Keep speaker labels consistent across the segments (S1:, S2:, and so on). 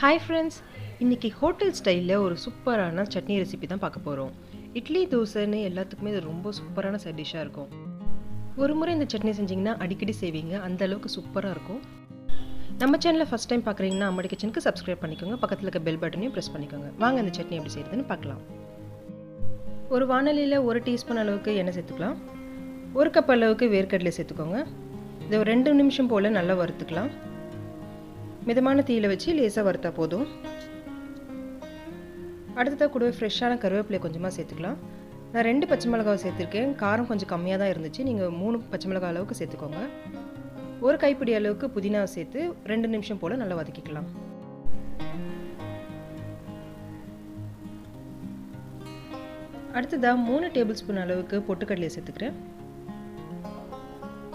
S1: Hi friends, இன்னைக்கு hotel ஸ்டைல்ல ஒரு சூப்பரான சட்னி ரெசிபி தான் பார்க்க போறோம். இட்லி தோசைன்னு எல்லாத்துக்குமே இது ரொம்ப சூப்பரான சைட் டிஷ்ஷா இருக்கும். ஒரு முறை இந்த சட்னி செஞ்சீங்கன்னா அடிக்கடி செய்வீங்க. அந்த அளவுக்கு சூப்பரா இருக்கும். நம்ம சேனலை ஃபர்ஸ்ட் டைம் பார்க்குறீங்கன்னா அம்மாடி கிச்சனுக்கு சப்ஸ்கிரைப் பண்ணிக்கோங்க. பக்கத்தில் இருக்க பெல் பட்டனையும் ப்ரெஸ் பண்ணிக்கோங்க. வாங்க இந்த சட்னி எப்படி செய்யறதுன்னு பார்க்கலாம். ஒரு வாணலியில் 1 டீஸ்பூன் அளவுக்கு எண்ணெய் சேர்த்துக்கலாம். 1 கப் அளவுக்கு வேர்க்கடலை சேர்த்துக்கோங்க. இதை ஒரு 2 நிமிஷம் போல் நல்லா வறுத்துக்கலாம். மிதமான தீயில வச்சு லேசாக வறுத்தா போதும். அடுத்ததாக கூடவே ஃப்ரெஷ்ஷான கருவேப்பிலை கொஞ்சமாக சேர்த்துக்கலாம். நான் 2 பச்சை மிளகாவை சேர்த்துருக்கேன். காரம் கொஞ்சம் கம்மியாக தான் இருந்துச்சு. நீங்கள் 3 பச்சை மிளகாய் அளவுக்கு சேர்த்துக்கோங்க. ஒரு கைப்பிடி அளவுக்கு புதினா சேர்த்து 2 நிமிஷம் போல் நல்லா வதக்கிக்கலாம். அடுத்ததாக 3 டேபிள் ஸ்பூன் அளவுக்கு பொட்டுக்கடலையை சேர்த்துக்கிறேன்.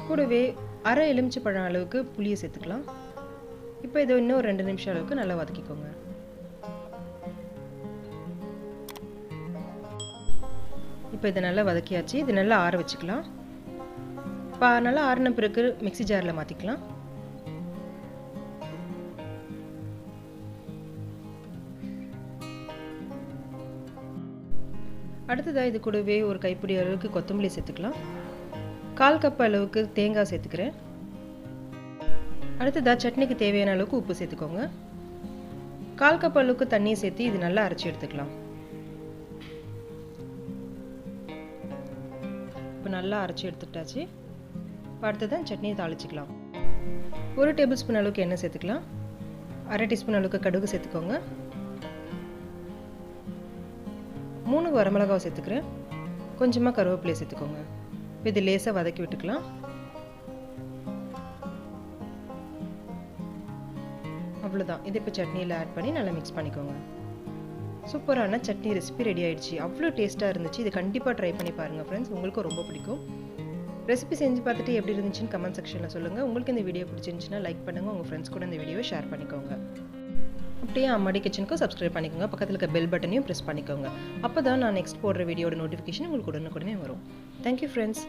S1: கூடவே அரை எலுமிச்சை பழம் அளவுக்கு புளியை சேர்த்துக்கலாம். இப்போ இதை இன்னும் 2 நிமிஷம் அளவுக்கு நல்லா வதக்கிக்கோங்க. இப்போ இதை நல்லா வதக்கியாச்சு. இது நல்லா ஆற வச்சுக்கலாம். இப்போ நல்லா ஆறின பிறகு மிக்ஸி ஜாரில் மாற்றிக்கலாம். அடுத்ததாக இது கூடவே ஒரு கைப்பிடி அளவுக்கு கொத்தமல்லி சேர்த்துக்கலாம். 1/4 கப் அளவுக்கு தேங்காய் சேர்த்துக்கிறேன். அடுத்ததாக சட்னிக்கு தேவையான அளவுக்கு உப்பு சேர்த்துக்கோங்க. 1/4 கப் அளவுக்கு தண்ணியை சேர்த்து இது நல்லா அரைச்சி எடுத்துக்கலாம். இப்போ நல்லா அரைச்சி எடுத்துட்டாச்சு. இப்போ அடுத்ததான் சட்னியை தாளிச்சிக்கலாம். 1 டேபிள் ஸ்பூன் அளவுக்கு எண்ணெய் சேர்த்துக்கலாம். அரை டீஸ்பூன் அளவுக்கு கடுகு சேர்த்துக்கோங்க. 3 வரமிளகாவை சேர்த்துக்கிறேன். கொஞ்சமாக கருவேப்பிலையை சேர்த்துக்கோங்க. இப்போ இது லேசாக வதக்கி விட்டுக்கலாம். அவ்வளோதான். இது இப்போ சட்னியில் ஆட் பண்ணி நல்லா மிக்ஸ் பண்ணிக்கோங்க. சூப்பரான சட்னி ரெசிபி ரெடி ஆகிடுச்சு. அவ்வளோ டேஸ்ட்டாக இருந்துச்சு. இது கண்டிப்பாக ட்ரை பண்ணி பாருங்கள் ஃப்ரெண்ட்ஸ். உங்களுக்கும் ரொம்ப பிடிக்கும். ரெசிபி செஞ்சு பார்த்துட்டு எப்படி இருந்துச்சுன்னு கமெண்ட் செக்ஷனில் சொல்லுங்கள். உங்களுக்கு இந்த வீடியோ பிடிச்சிருந்துச்சுன்னா லைக் பண்ணுங்கள். உங்கள் ஃப்ரெண்ட்ஸ் கூட இந்த வீடியோவை ஷேர் பண்ணிக்கோங்க. அப்படியே அம்மாடி கிச்சனுக்கும் சப்ஸ்கிரைப் பண்ணிக்கோங்க. பக்கத்தில் இருக்க பெல் பட்டனையும் ப்ரெஸ் பண்ணிக்கோங்க. அப்போ தான் நான் நெக்ஸ்ட் போடுற வீடியோட நோட்டிஃபிகேஷன் உங்களுக்கு உடனுக்குடனே வரும். Thank you friends.